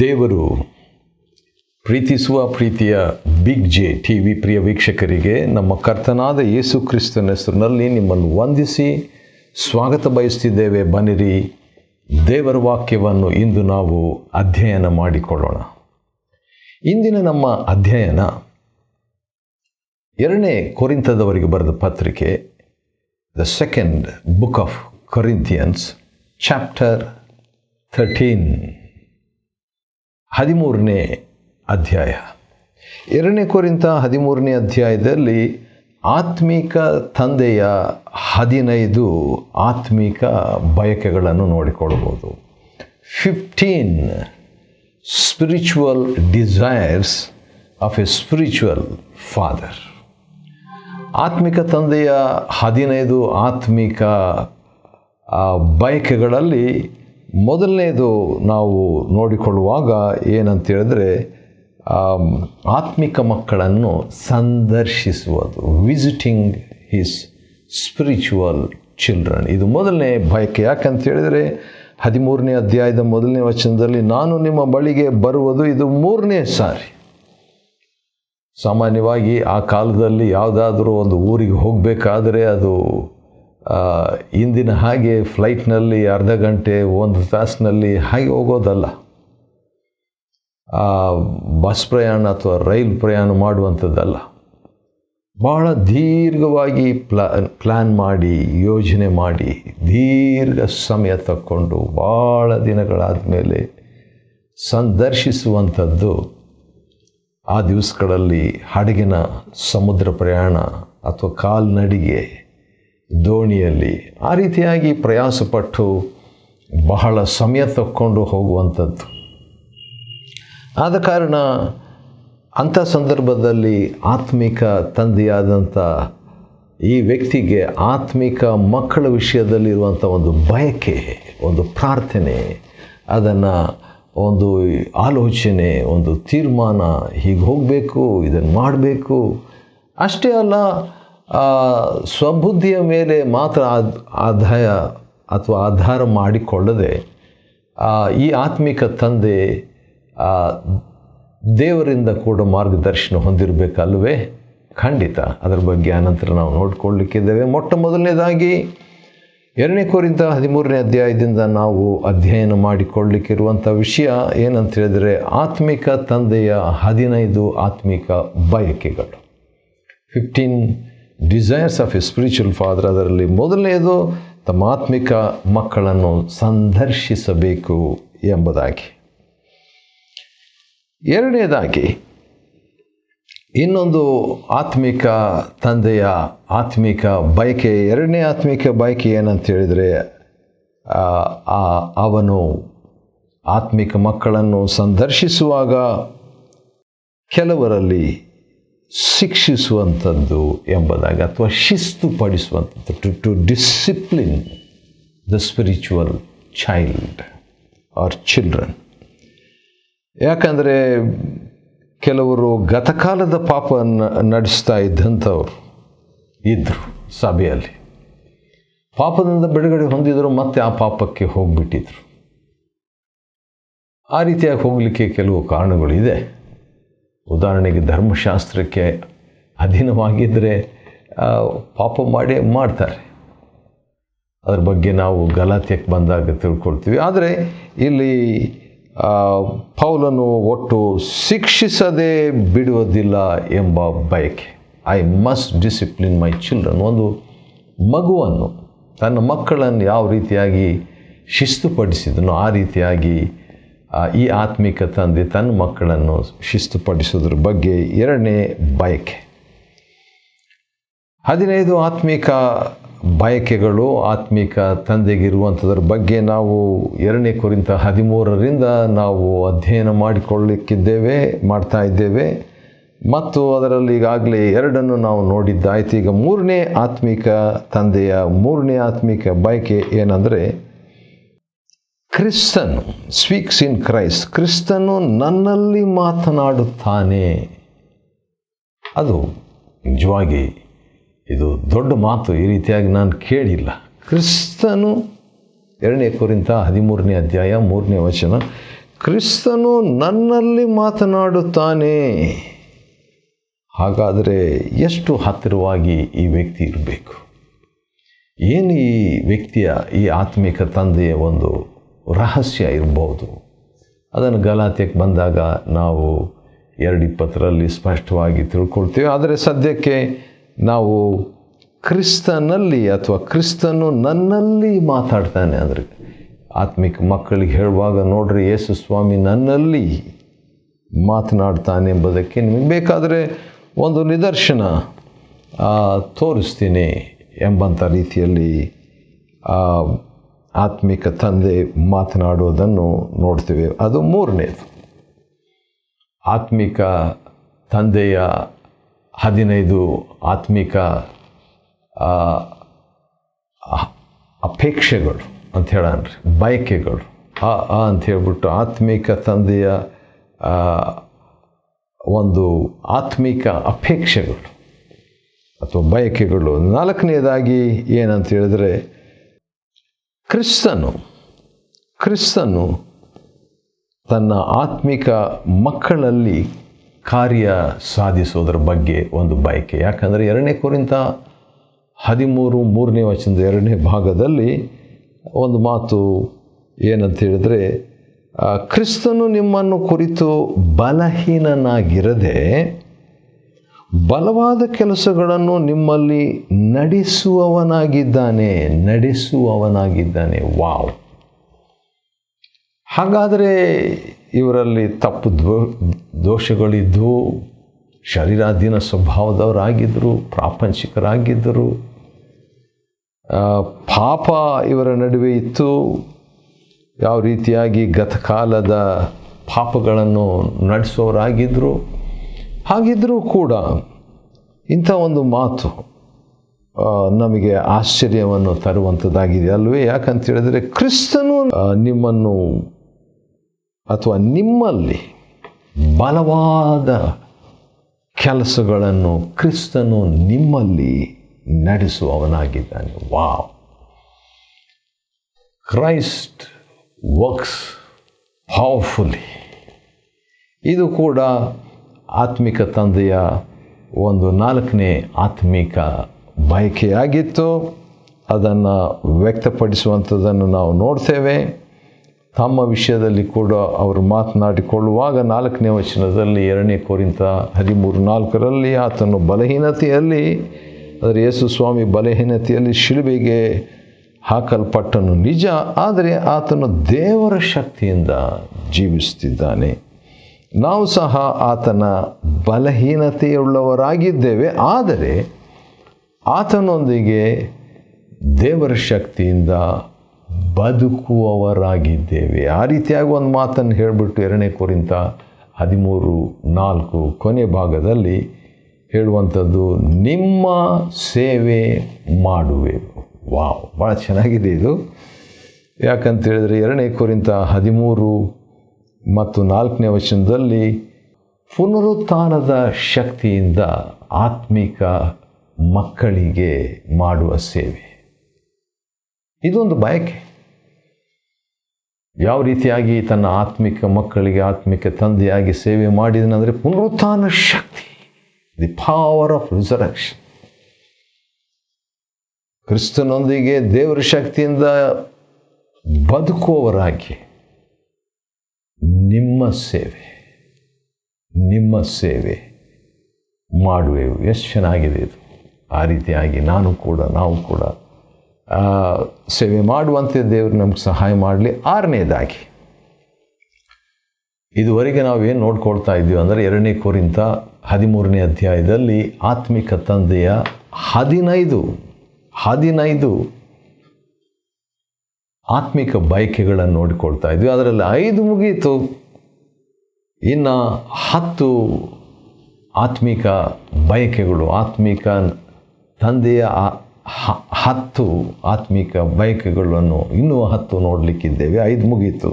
ದೇವರು ಪ್ರೀತಿಸುವ ಪ್ರೀತಿಯ ಬಿಗ್ ಜೆ ಟಿ ವಿ ಪ್ರಿಯ ವೀಕ್ಷಕರಿಗೆ ನಮ್ಮ ಕರ್ತನಾದ ಯೇಸು ಕ್ರಿಸ್ತನ ಹೆಸರಿನಲ್ಲಿ ನಿಮ್ಮನ್ನು ವಂದಿಸಿ ಸ್ವಾಗತ ಬಯಸ್ತಿದ್ದೇವೆ. ಬನ್ನಿರಿ, ದೇವರ ವಾಕ್ಯವನ್ನು ಇಂದು ನಾವು ಅಧ್ಯಯನ ಮಾಡಿಕೊಳ್ಳೋಣ. ಇಂದಿನ ನಮ್ಮ ಅಧ್ಯಯನ 2ನೇ ಕೊರಿಂಥದವರಿಗೆ ಬರೆದ ಪತ್ರಿಕೆ, the second book of Corinthians, chapter 13ನೇ ಅಧ್ಯಾಯ. 2ನೇ ಕೊರಿಂಥ 13ನೇ ಅಧ್ಯಾಯದಲ್ಲಿ ಆತ್ಮಿಕ ತಂದೆಯ 15 ಆತ್ಮಿಕ ಬಯಕೆಗಳನ್ನು ನೋಡಿಕೊಳ್ಳಬಹುದು. 15 spiritual desires of a spiritual father. ಆತ್ಮಿಕ ತಂದೆಯ 15 ಆತ್ಮಿಕ ಬಯಕೆಗಳಲ್ಲಿ ಮೊದಲನೇದು ನಾವು ನೋಡಿಕೊಳ್ಳುವಾಗ ಏನಂತೇಳಿದ್ರೆ, ಆತ್ಮಿಕ ಮಕ್ಕಳನ್ನು ಸಂದರ್ಶಿಸುವುದು, ವಿಸಿಟಿಂಗ್ ಹಿಸ್ ಸ್ಪಿರಿಚುವಲ್ ಚಿಲ್ಡ್ರನ್. ಇದು ಮೊದಲನೇ ಬಯಕೆ. ಯಾಕಂತ ಹೇಳಿದರೆ 13ನೇ ಅಧ್ಯಾಯದ 1ನೇ ವಚನದಲ್ಲಿ, ನಾನು ನಿಮ್ಮ ಬಳಿಗೆ ಬರುವುದು ಇದು 3ನೇ ಸಾರಿ. ಸಾಮಾನ್ಯವಾಗಿ ಆ ಕಾಲದಲ್ಲಿ ಯಾವುದಾದ್ರೂ ಒಂದು ಊರಿಗೆ ಹೋಗಬೇಕಾದರೆ ಅದು ಇಂದಿನ ಹಾಗೆ ಫ್ಲೈಟ್ನಲ್ಲಿ ಅರ್ಧ ಗಂಟೆ 1 ತಾಸಿನಲ್ಲಿ ಹಾಗೆ ಹೋಗೋದಲ್ಲ. ಬಸ್ ಪ್ರಯಾಣ ಅಥವಾ ರೈಲು ಪ್ರಯಾಣ ಮಾಡುವಂಥದ್ದಲ್ಲ. ಬಹಳ ದೀರ್ಘವಾಗಿ ಪ್ಲ್ಯಾನ್ ಮಾಡಿ, ಯೋಜನೆ ಮಾಡಿ, ದೀರ್ಘ ಸಮಯ ತಕ್ಕೊಂಡು ಭಾಳ ದಿನಗಳಾದ ಮೇಲೆ ಸಂದರ್ಶಿಸುವಂಥದ್ದು. ಆ ದಿವಸಗಳಲ್ಲಿ ಹಡಗಿನ ಸಮುದ್ರ ಪ್ರಯಾಣ ಅಥವಾ ಕಾಲ್ನಡಿಗೆ, ದೋಣಿಯಲ್ಲಿ ಆ ರೀತಿಯಾಗಿ ಪ್ರಯಾಸಪಟ್ಟು ಬಹಳ ಸಮಯ ತಕ್ಕೊಂಡು ಹೋಗುವಂಥದ್ದು. ಆದ ಕಾರಣ ಅಂಥ ಸಂದರ್ಭದಲ್ಲಿ ಆತ್ಮಿಕ ತಂದೆಯಾದಂಥ ಈ ವ್ಯಕ್ತಿಗೆ ಆತ್ಮಿಕ ಮಕ್ಕಳ ವಿಷಯದಲ್ಲಿರುವಂಥ ಒಂದು ಬಯಕೆ, ಒಂದು ಪ್ರಾರ್ಥನೆ, ಅದನ್ನು ಒಂದು ಆಲೋಚನೆ, ಒಂದು ತೀರ್ಮಾನ, ಹೀಗೆ ಹೋಗಬೇಕು, ಇದನ್ನು ಮಾಡಬೇಕು. ಅಷ್ಟೇ ಅಲ್ಲ, ಸ್ವಬುದ್ಧಿಯ ಮೇಲೆ ಮಾತ್ರ ಆಧಾರ ಮಾಡಿಕೊಳ್ಳದೆ ಈ ಆತ್ಮಿಕ ತಂದೆ ದೇವರಿಂದ ಕೂಡ ಮಾರ್ಗದರ್ಶನ ಹೊಂದಿರಬೇಕಲ್ವೇ? ಖಂಡಿತ. ಅದರ ಬಗ್ಗೆ ಅನಂತರ ನಾವು ನೋಡಿಕೊಳ್ಳಲಿಕ್ಕಿದ್ದೇವೆ. ಮೊಟ್ಟ ಮೊದಲನೇದಾಗಿ 2ನೇ ಕೊರಿಂಥ 13ನೇ ಅಧ್ಯಾಯದಿಂದ ನಾವು ಅಧ್ಯಯನ ಮಾಡಿಕೊಳ್ಳಲಿಕ್ಕಿರುವಂಥ ವಿಷಯ ಏನಂತ ಹೇಳಿದರೆ, ಆತ್ಮಿಕ ತಂದೆಯ 15 ಆತ್ಮಿಕ ಬಯಕೆಗಳು, 15 desires of a spiritual father. ಅದರಲ್ಲಿ ಮೊದಲನೆಯದು ತಮ್ಮ ಆತ್ಮಿಕ ಮಕ್ಕಳನ್ನು ಸಂದರ್ಶಿಸಬೇಕು ಎಂಬುದಾಗಿ. ಎರಡನೇದಾಗಿ ಇನ್ನೊಂದು ಆತ್ಮಿಕ ತಂದೆಯ ಆತ್ಮಿಕ ಬಯಕೆ, 2ನೇ ಆತ್ಮಿಕ ಬಯಕೆ ಏನಂತ ಹೇಳಿದರೆ, ಅವನು ಆತ್ಮಿಕ ಮಕ್ಕಳನ್ನು ಸಂದರ್ಶಿಸುವಾಗ ಕೆಲವರಲ್ಲಿ ಶಿಕ್ಷಿಸುವಂಥದ್ದು ಎಂಬುದಾಗಿ, ಅಥವಾ ಶಿಸ್ತುಪಡಿಸುವಂಥದ್ದು, to discipline the spiritual child or children. ಯಾಕಂದರೆ ಕೆಲವರು ಗತಕಾಲದ ಪಾಪವನ್ನು ನಡೆಸ್ತಾ ಇದ್ದಂಥವ್ರು ಇದ್ದರು ಸಭೆಯಲ್ಲಿ. ಪಾಪದಿಂದ ಬಿಡುಗಡೆ ಹೊಂದಿದ್ರು, ಮತ್ತೆ ಆ ಪಾಪಕ್ಕೆ ಹೋಗಿಬಿಟ್ಟಿದ್ರು. ಆ ರೀತಿಯಾಗಿ ಹೋಗಲಿಕ್ಕೆ ಕೆಲವು ಕಾರಣಗಳಿದೆ. ಉದಾಹರಣೆಗೆ, ಧರ್ಮಶಾಸ್ತ್ರಕ್ಕೆ ಅಧೀನವಾಗಿದ್ದರೆ ಪಾಪ ಮಾಡ್ತಾರೆ. ಅದ್ರ ಬಗ್ಗೆ ನಾವು ಗಲಾತ್ಯಕ್ಕೆ ಬಂದಾಗ ತಿಳ್ಕೊಳ್ತೀವಿ. ಆದರೆ ಇಲ್ಲಿ ಪೌಲನು ಒಟ್ಟು ಶಿಕ್ಷಿಸದೆ ಬಿಡುವುದಿಲ್ಲ ಎಂಬ ಬಯಕೆ. I must discipline my children. ಒಂದು ಮಗುವನ್ನು, ತನ್ನ ಮಕ್ಕಳನ್ನು ಯಾವ ರೀತಿಯಾಗಿ ಶಿಸ್ತುಪಡಿಸಿದನೋ ಆ ರೀತಿಯಾಗಿ ಈ ಆತ್ಮಿಕ ತಂದೆ ತನ್ನ ಮಕ್ಕಳನ್ನು ಶಿಸ್ತುಪಡಿಸೋದ್ರ ಬಗ್ಗೆ 2ನೇ ಬಯಕೆ. 15 ಆತ್ಮಿಕ ಬಯಕೆಗಳು ಆತ್ಮಿಕ ತಂದೆಗಿರುವಂಥದ್ರ ಬಗ್ಗೆ ನಾವು 2ನೇ ಕೊರಿಂಥ 13ರಿಂದ ನಾವು ಅಧ್ಯಯನ ಮಾಡ್ತಾ ಇದ್ದೇವೆ. ಮತ್ತು ಅದರಲ್ಲಿ ಈಗಾಗಲೇ 2 ನಾವು ನೋಡಿದ್ದಾಯಿತು. ಈಗ 3ನೇ ಆತ್ಮಿಕ ತಂದೆಯ 3ನೇ ಆತ್ಮಿಕ ಬಯಕೆ ಏನಂದರೆ, ಕ್ರಿಸ್ತನು ಸ್ಪೀಕ್ಸ್ ಇನ್ ಕ್ರೈಸ್ಟ್. ಕ್ರಿಸ್ತನು ನನ್ನಲ್ಲಿ ಮಾತನಾಡುತ್ತಾನೆ. ಅದು ನಿಜವಾಗಿ ಇದು ದೊಡ್ಡ ಮಾತು. ಈ ರೀತಿಯಾಗಿ ನಾನು ಕೇಳಿಲ್ಲ. ಕ್ರಿಸ್ತನು 2ನೇ ಕೊರಿಂಥ 13ನೇ ಅಧ್ಯಾಯ 3ನೇ ವಚನ, ಕ್ರಿಸ್ತನು ನನ್ನಲ್ಲಿ ಮಾತನಾಡುತ್ತಾನೆ. ಹಾಗಾದರೆ ಎಷ್ಟು ಹತ್ತಿರವಾಗಿ ಈ ವ್ಯಕ್ತಿ ಇರಬೇಕು? ಏನು ಈ ವ್ಯಕ್ತಿಯ, ಈ ಆತ್ಮಿಕ ತಂದೆಯ ಒಂದು ರಹಸ್ಯ ಇರ್ಬೋದು? ಅದನ್ನು ಗಲಾತ್ಯಕ್ಕೆ ಬಂದಾಗ ನಾವು 2:20 ಸ್ಪಷ್ಟವಾಗಿ ತಿಳ್ಕೊಳ್ತೇವೆ. ಆದರೆ ಸದ್ಯಕ್ಕೆ ನಾವು ಕ್ರಿಸ್ತನಲ್ಲಿ ಅಥವಾ ಕ್ರಿಸ್ತನು ನನ್ನಲ್ಲಿ ಮಾತಾಡ್ತಾನೆ ಅಂದರೆ, ಆತ್ಮಿಕ ಮಕ್ಕಳಿಗೆ ಹೇಳುವಾಗ ನೋಡ್ರಿ, ಯೇಸು ಸ್ವಾಮಿ ನನ್ನಲ್ಲಿ ಮಾತನಾಡ್ತಾನೆ ಎಂಬುದಕ್ಕೆ ನಿಮಗೆ ಬೇಕಾದರೆ ಒಂದು ನಿದರ್ಶನ ತೋರಿಸ್ತೀನಿ ಎಂಬಂಥ ರೀತಿಯಲ್ಲಿ ಆತ್ಮಿಕ ತಂದೆ ಮಾತನಾಡುವುದನ್ನು ನೋಡ್ತೇವೆ. ಅದು 3ನೇದು. ಆತ್ಮಿಕ ತಂದೆಯ 15 ಆತ್ಮಿಕ ಅಪೇಕ್ಷೆಗಳು ಅಂತ ಹೇಳನ್ರಿ, ಬಯಕೆಗಳು ಅಂತ ಹೇಳ್ಬಿಟ್ಟು ಆತ್ಮಿಕ ತಂದೆಯ ಒಂದು ಆತ್ಮಿಕ ಅಪೇಕ್ಷೆಗಳು ಅಥವಾ ಬಯಕೆಗಳು. 4ನೇದಾಗಿ ಏನಂತ ಹೇಳಿದ್ರೆ, ಕ್ರಿಸ್ತನು ತನ್ನ ಆತ್ಮಿಕ ಮಕ್ಕಳಲ್ಲಿ ಕಾರ್ಯ ಸಾಧಿಸೋದ್ರ ಬಗ್ಗೆ ಒಂದು ಬಯಕೆ. ಯಾಕಂದರೆ 2 ಕೊರಿಂಥ 13 3ನೇ ವಚನದ 2ನೇ ಭಾಗದಲ್ಲಿ ಒಂದು ಮಾತು ಏನಂತ ಹೇಳಿದ್ರೆ, ಕ್ರಿಸ್ತನು ನಿಮ್ಮನ್ನು ಕುರಿತು ಬಲಹೀನನಾಗಿರದೆ ಬಲವಾದ ಕೆಲಸಗಳನ್ನು ನಿಮ್ಮಲ್ಲಿ ನಡೆಸುವವನಾಗಿದ್ದಾನೆ. ವಾವ್! ಹಾಗಾದರೆ ಇವರಲ್ಲಿ ತಪ್ಪು ದೋಷಗಳಿದ್ದು, ಶರೀರಾಧೀನ ಸ್ವಭಾವದವರಾಗಿದ್ದರು, ಪ್ರಾಪಂಚಿಕರಾಗಿದ್ದರು, ಪಾಪ ಇವರ ನಡುವೆ ಇತ್ತು, ಯಾವ ರೀತಿಯಾಗಿ ಗತಕಾಲದ ಪಾಪಗಳನ್ನು ನಡೆಸೋರಾಗಿದ್ದರು. ಹಾಗಿದ್ದರೂ ಕೂಡ ಇಂಥ ಒಂದು ಮಾತು ನಮಗೆ ಆಶ್ಚರ್ಯವನ್ನು ತರುವಂಥದ್ದಾಗಿದೆ ಅಲ್ವೇ? ಯಾಕಂತ ಹೇಳಿದ್ರೆ, ಕ್ರಿಸ್ತನು ನಿಮ್ಮನ್ನು ಅಥವಾ ನಿಮ್ಮಲ್ಲಿ ಬಲವಾದ ಕೆಲಸಗಳನ್ನು ಕ್ರಿಸ್ತನು ನಿಮ್ಮಲ್ಲಿ ನಡೆಸುವವನಾಗಿದ್ದಾನೆ. ವಾವ್! Christ works ಪವರ್ಫುಲಿ. ಇದು ಕೂಡ ಆತ್ಮಿಕ ತಂದೆಯ ಒಂದು 4ನೇ ಆತ್ಮಿಕ ಬಯಕೆಯಾಗಿತ್ತು. ಅದನ್ನು ವ್ಯಕ್ತಪಡಿಸುವಂಥದ್ದನ್ನು ನಾವು ನೋಡ್ತೇವೆ. ತಮ್ಮ ವಿಷಯದಲ್ಲಿ ಕೂಡ ಅವರು ಮಾತನಾಡಿಕೊಳ್ಳುವಾಗ 4ನೇ ವಚನದಲ್ಲಿ 2 ಕೊರಿಂಥ 13:4 ಆತನು ಬಲಹೀನತೆಯಲ್ಲಿ, ಅಂದರೆ ಯೇಸು ಸ್ವಾಮಿ ಬಲಹೀನತೆಯಲ್ಲಿ ಶಿಲುಬೆಗೆ ಹಾಕಲ್ಪಟ್ಟನು ನಿಜ, ಆದರೆ ಆತನು ದೇವರ ಶಕ್ತಿಯಿಂದ ಜೀವಿಸುತ್ತಿದ್ದಾನೆ. ನಾವು ಸಹ ಆತನ ಬಲಹೀನತೆಯುಳ್ಳವರಾಗಿದ್ದೇವೆ, ಆದರೆ ಆತನೊಂದಿಗೆ ದೇವರ ಶಕ್ತಿಯಿಂದ ಬದುಕುವವರಾಗಿದ್ದೇವೆ. ಆ ರೀತಿಯಾಗಿ ಒಂದು ಮಾತನ್ನು ಹೇಳಿಬಿಟ್ಟು 2 ಕೊರಿಂಥ 13:4 ಕೊನೆ ಭಾಗದಲ್ಲಿ ಹೇಳುವಂಥದ್ದು, ನಿಮ್ಮ ಸೇವೆ ಮಾಡುವೆವು. ವಾವ್! ಭಾಳ ಚೆನ್ನಾಗಿದೆ ಇದು. ಯಾಕಂತ ಹೇಳಿದ್ರೆ 2 ಕೊರಿಂಥ 13 ಮತ್ತು 4ನೇ ವಚನದಲ್ಲಿ ಪುನರುತ್ಥಾನದ ಶಕ್ತಿಯಿಂದ ಆತ್ಮಿಕ ಮಕ್ಕಳಿಗೆ ಮಾಡುವ ಸೇವೆ, ಇದೊಂದು ಬಯಕೆ. ಯಾವ ರೀತಿಯಾಗಿ ತನ್ನ ಆತ್ಮಿಕ ಮಕ್ಕಳಿಗೆ ಆತ್ಮಿಕ ತಂದೆಯಾಗಿ ಸೇವೆ ಮಾಡಿದನೆಂದರೆ, ಪುನರುತ್ಥಾನ ಶಕ್ತಿ, ದಿ ಪವರ್ ಆಫ್ ರಿಸರೆಕ್ಷನ್. ಕ್ರಿಸ್ತನೊಂದಿಗೆ ದೇವರ ಶಕ್ತಿಯಿಂದ ಬದುಕುವವರಾಗಿ ನಿಮ್ಮ ಸೇವೆ ಮಾಡುವೆವು. ಎಷ್ಟು ಚೆನ್ನಾಗಿದೆ ಇದು. ಆ ರೀತಿಯಾಗಿ ನಾವು ಕೂಡ ಸೇವೆ ಮಾಡುವಂತೆ ದೇವರು ನಮ್ಗೆ ಸಹಾಯ ಮಾಡಲಿ. 6ನೇದಾಗಿ, ಇದುವರೆಗೆ ನಾವೇನು ನೋಡ್ಕೊಳ್ತಾ ಇದ್ದೀವಿ ಅಂದರೆ 2 ಕೊರಿಂಥ 13ನೇ ಅಧ್ಯಾಯದಲ್ಲಿ ಆತ್ಮಿಕ ತಂದೆಯ 15 ಆತ್ಮಿಕ ಬಯಕೆಗಳನ್ನು ನೋಡಿಕೊಳ್ತಾ ಇದ್ವಿ. ಅದರಲ್ಲಿ 5 ಮುಗೀತು. ಇನ್ನು 10 ಆತ್ಮಿಕ ಬಯಕೆಗಳು, ಆತ್ಮಿಕ ತಂದೆಯ 10 ಆತ್ಮಿಕ ಬಯಕೆಗಳನ್ನು ಇನ್ನೂ 10 ನೋಡಲಿಕ್ಕಿದ್ದೇವೆ. 5 ಮುಗೀತು.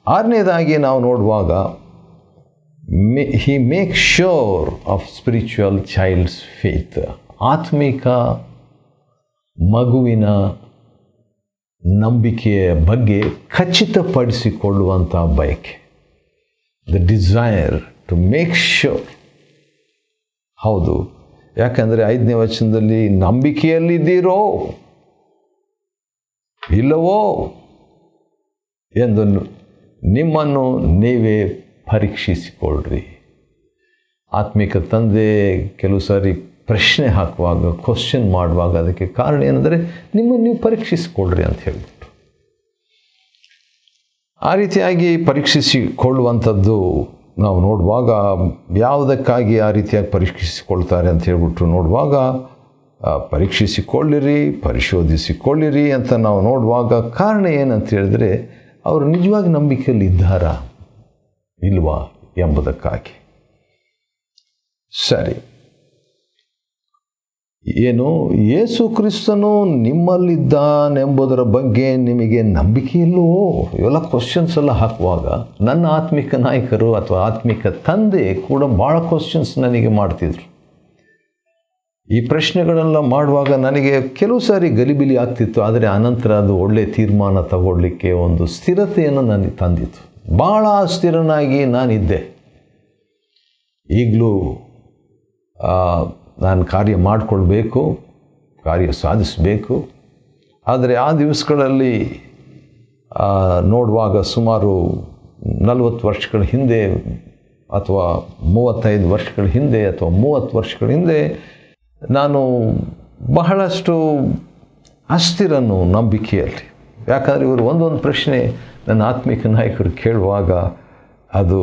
6ನೇದಾಗಿ ನಾವು ನೋಡುವಾಗ, he makes sure of spiritual child's faith. ಆತ್ಮಿಕ ಮಗುವಿನ ನಂಬಿಕೆಯ ಬಗ್ಗೆ ಖಚಿತಪಡಿಸಿಕೊಳ್ಳುವಂಥ ಬಯಕೆ. The desire to make sure. ಹೌದು, ಯಾಕಂದರೆ 5ನೇ ವಚನದಲ್ಲಿ ನಂಬಿಕೆಯಲ್ಲಿದ್ದೀರೋ ಇಲ್ಲವೋ ಎಂದು ನಿಮ್ಮನ್ನು ನೀವೇ ಪರೀಕ್ಷಿಸಿಕೊಳ್ಳ್ರಿ. ಆತ್ಮಿಕ ತಂದೆ ಕೆಲವು ಸಾರಿ ಪ್ರಶ್ನೆ ಹಾಕುವಾಗ, ಕ್ವಶನ್ ಮಾಡುವಾಗ ಅದಕ್ಕೆ ಕಾರಣ ಏನಂದರೆ ನಿಮ್ಮನ್ನು ನೀವು ಪರೀಕ್ಷಿಸಿಕೊಳ್ಳ್ರಿ ಅಂತ ಹೇಳ್ಬಿಟ್ಟು. ಆ ರೀತಿಯಾಗಿ ಪರೀಕ್ಷಿಸಿಕೊಳ್ಳುವಂಥದ್ದು ನಾವು ನೋಡುವಾಗ, ಯಾವುದಕ್ಕಾಗಿ ಆ ರೀತಿಯಾಗಿ ಪರೀಕ್ಷಿಸಿಕೊಳ್ತಾರೆ ಅಂತ ಹೇಳ್ಬಿಟ್ಟು ನೋಡುವಾಗ, ಪರೀಕ್ಷಿಸಿಕೊಳ್ಳಿರಿ, ಪರಿಶೋಧಿಸಿಕೊಳ್ಳಿರಿ ಅಂತ ನಾವು ನೋಡುವಾಗ ಕಾರಣ ಏನಂತ ಹೇಳಿದ್ರೆ, ಅವರು ನಿಜವಾಗಿ ನಂಬಿಕೆಯಲ್ಲಿ ಇದ್ದಾರಾ ಇಲ್ವಾ ಎಂಬುದಕ್ಕಾಗಿ. ಸರಿ, ಏನು ಯೇಸು ಕ್ರಿಸ್ತನು ನಿಮ್ಮಲ್ಲಿದ್ದಾನೆಂಬುದರ ಬಗ್ಗೆ ನಿಮಗೆ ನಂಬಿಕೆ ಇಲ್ಲವೋ? ಇವೆಲ್ಲ ಕ್ವಶನ್ಸ್ ಎಲ್ಲ ಹಾಕುವಾಗ ನನ್ನ ಆತ್ಮಿಕ ನಾಯಕರು ಅಥವಾ ಆತ್ಮಿಕ ತಂದೆ ಕೂಡ ಭಾಳ ಕ್ವಶನ್ಸ್ ನನಗೆ ಮಾಡ್ತಿದ್ರು. ಈ ಪ್ರಶ್ನೆಗಳೆಲ್ಲ ಮಾಡುವಾಗ ನನಗೆ ಕೆಲವು ಸಾರಿ ಗಲಿಬಿಲಿ ಆಗ್ತಿತ್ತು, ಆದರೆ ಅನಂತರ ಅದು ಒಳ್ಳೆಯ ತೀರ್ಮಾನ ತಗೊಳ್ಳಿಕ್ಕೆ ಒಂದು ಸ್ಥಿರತೆಯನ್ನು ನನಗೆ ತಂದಿತ್ತು. ಭಾಳ ಸ್ಥಿರನಾಗಿ ನಾನಿದ್ದೆ. ಈಗಲೂ ನಾನು ಕಾರ್ಯ ಮಾಡಿಕೊಳ್ಬೇಕು, ಕಾರ್ಯ ಸಾಧಿಸಬೇಕು. ಆದರೆ ಆ ದಿವಸಗಳಲ್ಲಿ ನೋಡುವಾಗ ಸುಮಾರು 40 ವರ್ಷಗಳ ಹಿಂದೆ ಅಥವಾ 35 ವರ್ಷಗಳ ಹಿಂದೆ ಅಥವಾ 30 ವರ್ಷಗಳ ಹಿಂದೆ ನಾನು ಬಹಳಷ್ಟು ಅಸ್ಥಿರನು ನಂಬಿಕೆಯಲ್ಲಿ. ಯಾಕಂದರೆ ಇವರು ಒಂದೊಂದು ಪ್ರಶ್ನೆ ನನ್ನ ಆತ್ಮಿಕ ನಾಯಕರು ಕೇಳುವಾಗ ಅದು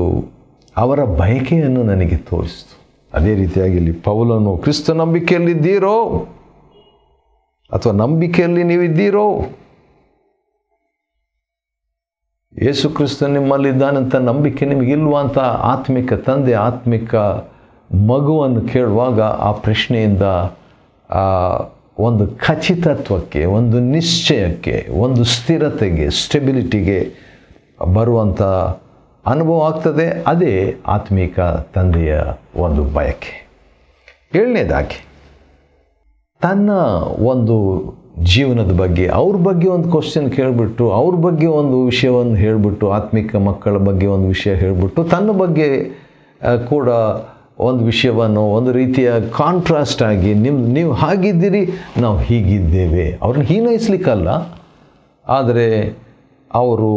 ಅವರ ಬಯಕೆಯನ್ನು ನನಗೆ ತೋರಿಸ್ತು. ಅದೇ ರೀತಿಯಾಗಿ ಇಲ್ಲಿ ಪೌಲನು ಕ್ರಿಸ್ತ ನಂಬಿಕೆಯಲ್ಲಿದ್ದೀರೋ ಅಥವಾ ನಂಬಿಕೆಯಲ್ಲಿ ನೀವಿದ್ದೀರೋ, ಯೇಸು ಕ್ರಿಸ್ತ ನಿಮ್ಮಲ್ಲಿದ್ದಾನಂತ ನಂಬಿಕೆ ನಿಮಗಿಲ್ವಾ ಅಂತ ಆತ್ಮಿಕ ತಂದೆ ಆತ್ಮಿಕ ಮಗುವನ್ನು ಕೇಳುವಾಗ ಆ ಪ್ರಶ್ನೆಯಿಂದ ಒಂದು ಖಚಿತತ್ವಕ್ಕೆ, ಒಂದು ನಿಶ್ಚಯಕ್ಕೆ, ಒಂದು ಸ್ಥಿರತೆಗೆ, ಸ್ಟೆಬಿಲಿಟಿಗೆ ಬರುವಂಥ ಅನುಭವ ಆಗ್ತದೆ. ಅದೇ ಆತ್ಮಿಕ ತಂದೆಯ ಒಂದು ಬಯಕೆ. 7ನೇದಾಗಿ ತನ್ನ ಒಂದು ಜೀವನದ ಬಗ್ಗೆ, ಅವ್ರ ಬಗ್ಗೆ ಒಂದು ಕ್ವಶನ್ ಕೇಳಿಬಿಟ್ಟು, ಅವ್ರ ಬಗ್ಗೆ ಒಂದು ವಿಷಯವನ್ನು ಹೇಳಿಬಿಟ್ಟು, ಆತ್ಮಿಕ ಮಕ್ಕಳ ಬಗ್ಗೆ ಒಂದು ವಿಷಯ ಹೇಳಿಬಿಟ್ಟು, ತನ್ನ ಬಗ್ಗೆ ಕೂಡ ಒಂದು ವಿಷಯವನ್ನು ಒಂದು ರೀತಿಯ ಕಾಂಟ್ರಾಸ್ಟ್ ಆಗಿ ನೀವು ಹಾಗಿದ್ದೀರಿ, ನಾವು ಹೀಗಿದ್ದೇವೆ, ಅವ್ರನ್ನ ಹೀನೈಸ್ಲಿಕ್ಕಲ್ಲ, ಆದರೆ ಅವರು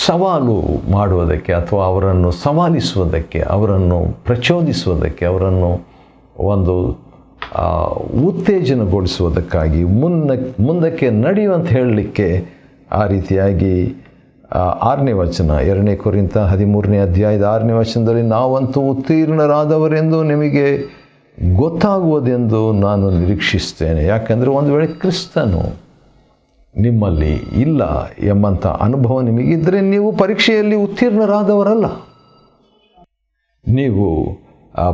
ಸವಾಲು ಮಾಡುವುದಕ್ಕೆ ಅಥವಾ ಅವರನ್ನು ಸವಾಲಿಸುವುದಕ್ಕೆ, ಅವರನ್ನು ಪ್ರಚೋದಿಸುವುದಕ್ಕೆ, ಅವರನ್ನು ಒಂದು ಉತ್ತೇಜನಗೊಳಿಸುವುದಕ್ಕಾಗಿ ಮುಂದಕ್ಕೆ ನಡೆಯುವಂತ ಹೇಳಲಿಕ್ಕೆ ಆ ರೀತಿಯಾಗಿ 6ನೇ ವಚನ 2 ಕೊರಿಂಥ 13ನೇ ಅಧ್ಯಾಯದ 6ನೇ ವಚನದಲ್ಲಿ ನಾವಂತೂ ಉತ್ತೀರ್ಣರಾದವರೆಂದು ನಿಮಗೆ ಗೊತ್ತಾಗುವುದೆಂದು ನಾನು ನಿರೀಕ್ಷಿಸ್ತೇನೆ. ಯಾಕಂದರೆ ಒಂದು ವೇಳೆ ಕ್ರಿಸ್ತನು ನಿಮ್ಮಲ್ಲಿ ಇಲ್ಲ ಎಂಬಂಥ ಅನುಭವ ನಿಮಗಿದ್ದರೆ ನೀವು ಪರೀಕ್ಷೆಯಲ್ಲಿ ಉತ್ತೀರ್ಣರಾದವರಲ್ಲ. ನೀವು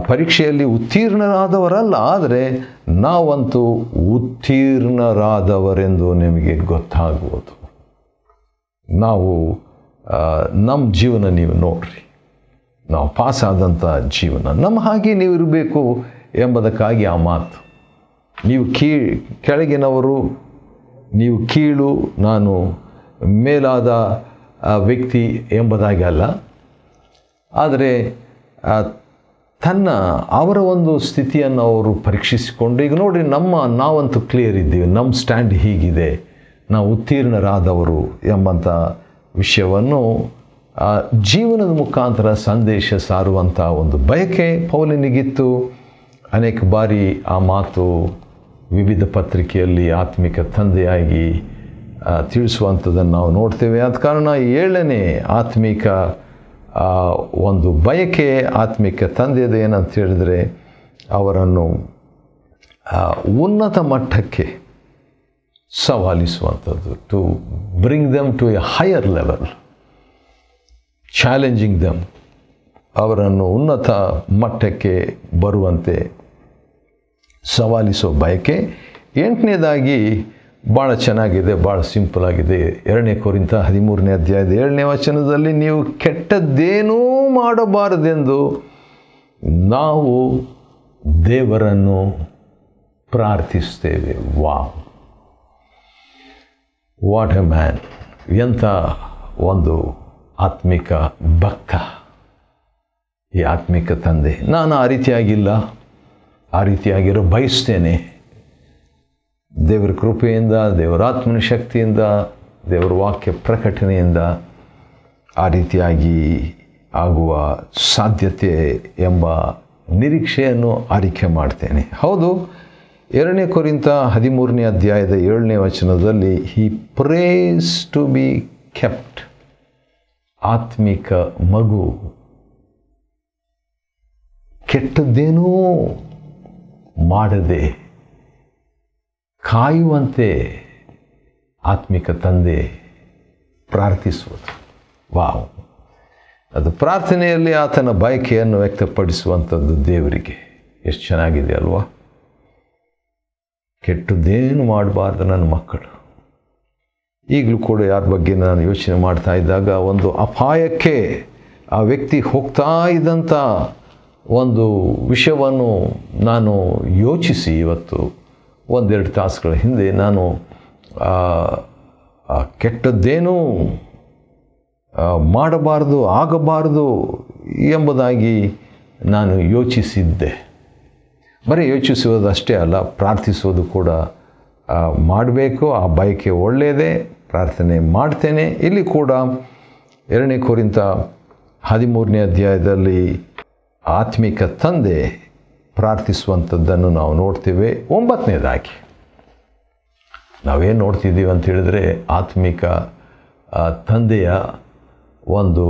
ಪರೀಕ್ಷೆಯಲ್ಲಿ ಉತ್ತೀರ್ಣರಾದವರಲ್ಲ, ಆದರೆ ನಾವಂತೂ ಉತ್ತೀರ್ಣರಾದವರೆಂದು ನಿಮಗೆ ಗೊತ್ತಾಗುವುದು. ನಾವು ನಮ್ಮ ಜೀವನ ನೀವು ನೋಡ್ರಿ, ನಾವು ಪಾಸಾದಂಥ ಜೀವನ ನಮ್ಮ ಹಾಗೆ ನೀವು ಇರಬೇಕು ಎಂಬುದಕ್ಕಾಗಿ ಆ ಮಾತು. ನೀವು ಕೆಳಗಿನವರು, ನೀವು ಕೀಳು, ನಾನು ಮೇಲಾದ ವ್ಯಕ್ತಿ ಎಂಬುದಾಗಿ ಅಲ್ಲ, ಆದರೆ ಅವರ ಒಂದು ಸ್ಥಿತಿಯನ್ನು ಅವರು ಪರೀಕ್ಷಿಸಿಕೊಂಡು, ಈಗ ನೋಡಿ ನಾವಂತೂ ಕ್ಲಿಯರ್ ಇದ್ದೀವಿ, ನಮ್ಮ ಸ್ಟ್ಯಾಂಡ್ ಹೀಗಿದೆ, ನಾವು ಉತ್ತೀರ್ಣರಾದವರು ಎಂಬಂಥ ವಿಷಯವನ್ನು ಜೀವನದ ಮುಖಾಂತರ ಸಂದೇಶ ಸಾರುವಂಥ ಒಂದು ಬಯಕೆ ಪೌಲನಿಗಿತ್ತು. ಅನೇಕ ಬಾರಿ ಆ ಮಾತು ವಿವಿಧ ಪತ್ರಿಕೆಯಲ್ಲಿ ಆತ್ಮಿಕ ತಂದೆಯಾಗಿ ತಿಳಿಸುವಂಥದ್ದನ್ನು ನಾವು ನೋಡ್ತೇವೆ. ಆದ ಕಾರಣ 7ನೇ ಆತ್ಮಿಕ ಒಂದು ಬಯಕೆ ಆತ್ಮಿಕ ತಂದೆಯದು ಏನಂತ ಹೇಳಿದರೆ, ಅವರನ್ನು ಉನ್ನತ ಮಟ್ಟಕ್ಕೆ ಸವಾಲಿಸುವಂಥದ್ದು, to bring them to a higher level, challenging them, ಅವರನ್ನು ಉನ್ನತ ಮಟ್ಟಕ್ಕೆ ಬರುವಂತೆ ಸವಾಲಿಸೋ ಬಯಕೆ. 8ನೇದಾಗಿ ಭಾಳ ಚೆನ್ನಾಗಿದೆ, ಭಾಳ ಸಿಂಪಲ್ ಆಗಿದೆ. 2 ಕೊರಿಂಥ 13ನೇ ಅಧ್ಯಾಯದ 7ನೇ ವಚನದಲ್ಲಿ ನೀವು ಕೆಟ್ಟದ್ದೇನೂ ಮಾಡಬಾರದೆಂದು ನಾವು ದೇವರನ್ನು ಪ್ರಾರ್ಥಿಸ್ತೇವೆ. What A man! ಎಂಥ ಒಂದು ಆತ್ಮಿಕ ಭಕ್ತ, ಈ ಆತ್ಮಿಕ ತಂದೆ. ನಾನು ಆ ರೀತಿಯಾಗಿಲ್ಲ, ಆ ರೀತಿಯಾಗಿರೋ ಬಯಸ್ತೇನೆ. ದೇವರ ಕೃಪೆಯಿಂದ, ದೇವರ ಆತ್ಮನ ಶಕ್ತಿಯಿಂದ, ದೇವರ ವಾಕ್ಯ ಪ್ರಕಟಣೆಯಿಂದ ಆ ರೀತಿಯಾಗಿ ಆಗುವ ಸಾಧ್ಯತೆ ಎಂಬ ನಿರೀಕ್ಷೆಯನ್ನು ಆರಿಕೆ ಮಾಡ್ತೇನೆ. ಹೌದು, 2 ಕೊರಿಂಥ 13ನೇ ಅಧ್ಯಾಯದ 7ನೇ ವಚನದಲ್ಲಿ ಹಿ ಪ್ರೇಸ್ ಟು ಬಿ ಕೆಪ್ಟ್. ಆತ್ಮಿಕ ಮಗು ಕೆಟ್ಟದ್ದೇನೂ ಮಾಡದೆ ಕಾಯುವಂತೆ ಆತ್ಮಿಕ ತಂದೆ ಪ್ರಾರ್ಥಿಸುವುದು. ವಾವ್! ಅದು ಪ್ರಾರ್ಥನೆಯಲ್ಲಿ ಆತನ ಬಯಕೆಯನ್ನು ವ್ಯಕ್ತಪಡಿಸುವಂಥದ್ದು ದೇವರಿಗೆ ಎಷ್ಟು ಚೆನ್ನಾಗಿದೆ ಅಲ್ವಾ? ಕೆಟ್ಟದ್ದೇನು ಮಾಡಬಾರ್ದು ನನ್ನ ಮಕ್ಕಳು. ಈಗಲೂ ಕೂಡ ಯಾರ ಬಗ್ಗೆ ನಾನು ಯೋಚನೆ ಮಾಡ್ತಾ ಇದ್ದಾಗ ಒಂದು ಅಪಾಯಕ್ಕೆ ಆ ವ್ಯಕ್ತಿ ಹೋಗ್ತಾ ಇದ್ದಂಥ ಒಂದು ವಿಷಯವನ್ನು ನಾನು ಯೋಚಿಸಿ ಇವತ್ತು 1-2 ತಾಸುಗಳ ಹಿಂದೆ ನಾನು ಕೆಟ್ಟದ್ದೇನೂ ಮಾಡಬಾರ್ದು, ಆಗಬಾರ್ದು ಎಂಬುದಾಗಿ ನಾನು ಯೋಚಿಸಿದ್ದೆ. ಬರೀ ಯೋಚಿಸುವುದು ಅಷ್ಟೇ ಅಲ್ಲ, ಪ್ರಾರ್ಥಿಸೋದು ಕೂಡ ಮಾಡಬೇಕು. ಆ ಬಯಕೆ ಒಳ್ಳೆಯದೇ, ಪ್ರಾರ್ಥನೆ ಮಾಡ್ತೇನೆ. ಇಲ್ಲಿ ಕೂಡ 2 ಕೊರಿಂಥ 13ನೇ ಅಧ್ಯಾಯದಲ್ಲಿ ಆತ್ಮಿಕ ತಂದೆ ಪ್ರಾರ್ಥಿಸುವಂಥದ್ದನ್ನು ನಾವು ನೋಡ್ತೇವೆ. 9ನೇದಾಗಿ ನಾವೇನು ನೋಡ್ತಿದ್ದೀವಿ ಅಂತ ಹೇಳಿದ್ರೆ, ಆತ್ಮಿಕ ತಂದೆಯ ಒಂದು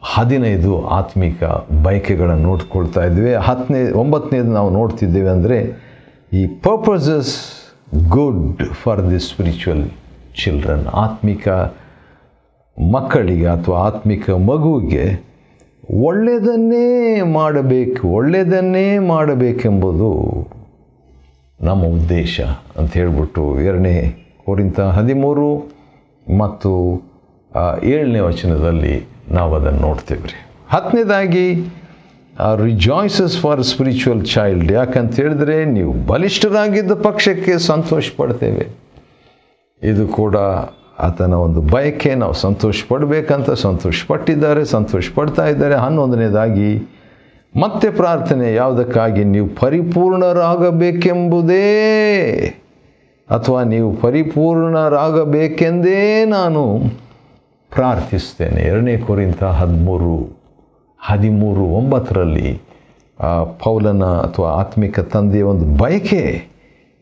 15 ಆತ್ಮಿಕ ಬಯಕೆಗಳನ್ನು ನೋಡ್ಕೊಳ್ತಾ ಇದ್ವಿ. 9ನೇದು ನಾವು ನೋಡ್ತಿದ್ದೇವೆ ಅಂದರೆ, ಈ purposes good for the spiritual children. ಆತ್ಮಿಕ ಮಕ್ಕಳಿಗೆ ಅಥವಾ ಆತ್ಮಿಕ ಮಗುವಿಗೆ ಒಳ್ಳೆಯದನ್ನೇ ಮಾಡಬೇಕೆಂಬುದು ನಮ್ಮ ಉದ್ದೇಶ ಅಂತ ಹೇಳ್ಬಿಟ್ಟು 2 ಕೊರಿಂಥ 13 ಮತ್ತು 7ನೇ ವಚನದಲ್ಲಿ ನಾವು ಅದನ್ನು ನೋಡ್ತೇವೆ ರೀ. 10ನೇದಾಗಿ ರಿಜಾಯ್ಸಸ್ ಫಾರ್ ಸ್ಪಿರಿಚುವಲ್ ಚೈಲ್ಡ್. ಯಾಕಂತ ಹೇಳಿದ್ರೆ, ನೀವು ಬಲಿಷ್ಠರಾಗಿದ್ದ ಪಕ್ಷಕ್ಕೆ ಸಂತೋಷ ಪಡ್ತೇವೆ. ಇದು ಕೂಡ ಆತನ ಒಂದು ಬಯಕೆ. ನಾವು ಸಂತೋಷ ಪಡಬೇಕಂತ ಸಂತೋಷ ಪಡ್ತಾ ಇದ್ದಾರೆ. 11ನೇದಾಗಿ ಮತ್ತೆ ಪ್ರಾರ್ಥನೆ ಯಾವುದಕ್ಕಾಗಿ? ನೀವು ಪರಿಪೂರ್ಣರಾಗಬೇಕೆಂಬುದೇ ಅಥವಾ ನೀವು ಪರಿಪೂರ್ಣರಾಗಬೇಕೆಂದೇ ನಾನು ಪ್ರಾರ್ಥಿಸ್ತೇನೆ. 2 ಕೊರಿಂಥ 13:9 ಪೌಲನ ಅಥವಾ ಆತ್ಮಿಕ ತಂದೆಯ ಒಂದು ಬಯಕೆ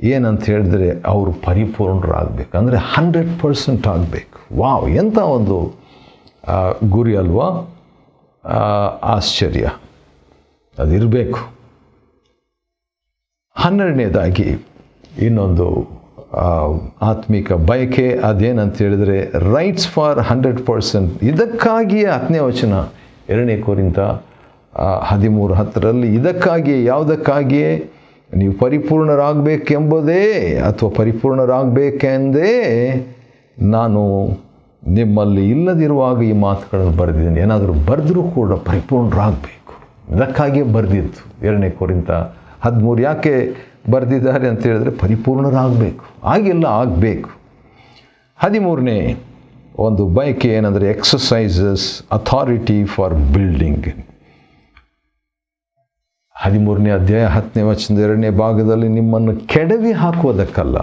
ಏನಂತ ಹೇಳಿದ್ರೆ, ಅವರು ಪರಿಪೂರ್ಣರಾಗಬೇಕು, ಅಂದರೆ 100% ಆಗಬೇಕು. ವಾವ್! ಎಂಥ ಒಂದು ಗುರಿ ಅಲ್ವಾ? ಆಶ್ಚರ್ಯ, ಅದಿರಬೇಕು. 12ನೇದಾಗಿ ಇನ್ನೊಂದು ಆತ್ಮಿಕ ಬಯಕೆ ಅದೇನಂತ ಹೇಳಿದರೆ, ರೈಟ್ಸ್ ಫಾರ್ 100%. ಇದಕ್ಕಾಗಿಯೇ 10ನೇ ವಚನ 2 ಕೊರಿಂಥ 13:10 ಇದಕ್ಕಾಗಿಯೇ, ಯಾವುದಕ್ಕಾಗಿಯೇ? ನೀವು ಪರಿಪೂರ್ಣರಾಗಬೇಕೆಂಬುದೇ ಅಥವಾ ಪರಿಪೂರ್ಣರಾಗಬೇಕೆಂದೇ ನಾನು ನಿಮ್ಮಲ್ಲಿ ಇಲ್ಲದಿರುವಾಗ ಈ ಮಾತುಗಳನ್ನು ಬರೆದಿದ್ದೀನಿ. ಏನಾದರೂ ಬರೆದರೂ ಕೂಡ ಪರಿಪೂರ್ಣರಾಗಬೇಕು, ಇದಕ್ಕಾಗಿಯೇ ಬರೆದಿತ್ತು. 2 ಕೊರಿಂಥ 13 ಯಾಕೆ ಬರೆದಿದ್ದಾರೆ ಅಂತ ಹೇಳಿದ್ರೆ, ಪರಿಪೂರ್ಣರಾಗಬೇಕು, ಆಗಿಲ್ಲ ಆಗಬೇಕು. 13ನೇ ಒಂದು ಬಯಕೆ ಏನಂದರೆ, ಎಕ್ಸಸೈಸಸ್ ಅಥಾರಿಟಿ ಫಾರ್ ಬಿಲ್ಡಿಂಗ್. 13ನೇ ಅಧ್ಯಾಯ 10ನೇ ವಚನದ 2ನೇ ಭಾಗದಲ್ಲಿ, ನಿಮ್ಮನ್ನು ಕೆಡವಿ ಹಾಕುವುದಕ್ಕಲ್ಲ,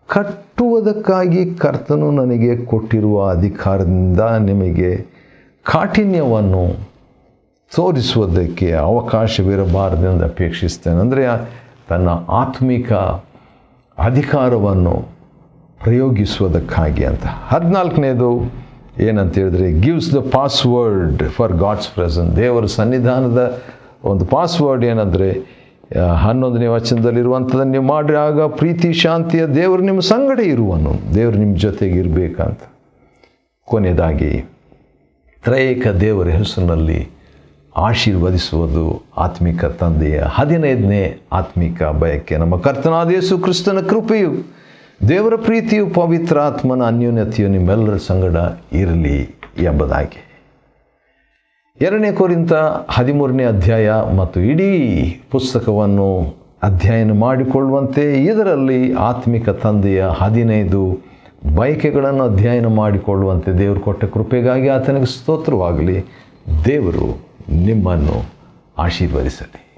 ಕಟ್ಟುವುದಕ್ಕಾಗಿ ಕರ್ತನು ನನಗೆ ಕೊಟ್ಟಿರುವ ಅಧಿಕಾರದಿಂದ ನಿಮಗೆ ಕಾಠಿಣ್ಯವನ್ನು ತೋರಿಸುವುದಕ್ಕೆ ಅವಕಾಶವಿರಬಾರದೆಂದು ಅಪೇಕ್ಷಿಸ್ತೇನೆ. ಅಂದರೆ ತನ್ನ ಆತ್ಮಿಕ ಅಧಿಕಾರವನ್ನು ಪ್ರಯೋಗಿಸುವುದಕ್ಕಾಗಿ ಅಂತ. 14ನೇದು ಏನಂತ ಹೇಳಿದ್ರೆ, gives the password for god's presence. ದೇವರ ಸನ್ನಿಧಾನದ ಒಂದು ಪಾಸ್ವರ್ಡ್ ಏನಂದರೆ, 11ನೇ ವಚನದಲ್ಲಿರುವಂಥದ್ದನ್ನು ನೀವು ಮಾಡಿದಾಗ ಪ್ರೀತಿ ಶಾಂತಿಯ ದೇವರು ನಿಮ್ಮ ಸಂಗಡ ಇರುವನು, ದೇವರು ನಿಮ್ಮ ಜೊತೆಗೆ ಇರಬೇಕಂತ. ಕೊನೆಯದಾಗಿ ತ್ರೈಕ ದೇವರ ಹೆಸರಿನಲ್ಲಿ ಆಶೀರ್ವದಿಸುವುದು ಆತ್ಮಿಕ ತಂದೆಯ 15ನೇ ಆತ್ಮಿಕ ಬಯಕೆ. ನಮ್ಮ ಕರ್ತನಾದ ಯೇಸು ಕ್ರಿಸ್ತನ ಕೃಪೆಯು, ದೇವರ ಪ್ರೀತಿಯು, ಪವಿತ್ರಾತ್ಮನ ಅನ್ಯೋನ್ಯತೆಯು ನಿಮ್ಮೆಲ್ಲರ ಸಂಗಡ ಇರಲಿ ಎಂಬುದಾಗಿ. 2 ಕೊರಿಂಥ 13ನೇ ಅಧ್ಯಾಯ ಮತ್ತು ಇಡೀ ಪುಸ್ತಕವನ್ನು ಅಧ್ಯಯನ ಮಾಡಿಕೊಳ್ಳುವಂತೆ ಇದರಲ್ಲಿ ಆತ್ಮಿಕ ತಂದೆಯ 15 ಬಯಕೆಗಳನ್ನು ಅಧ್ಯಯನ ಮಾಡಿಕೊಳ್ಳುವಂತೆ ದೇವರು ಕೊಟ್ಟ ಕೃಪೆಗಾಗಿ ಆತನಿಗೆ ಸ್ತೋತ್ರವಾಗಲಿ. ದೇವರು ನಿಮ್ಮನ್ನು ಆಶೀರ್ವದಿಸಲಿ.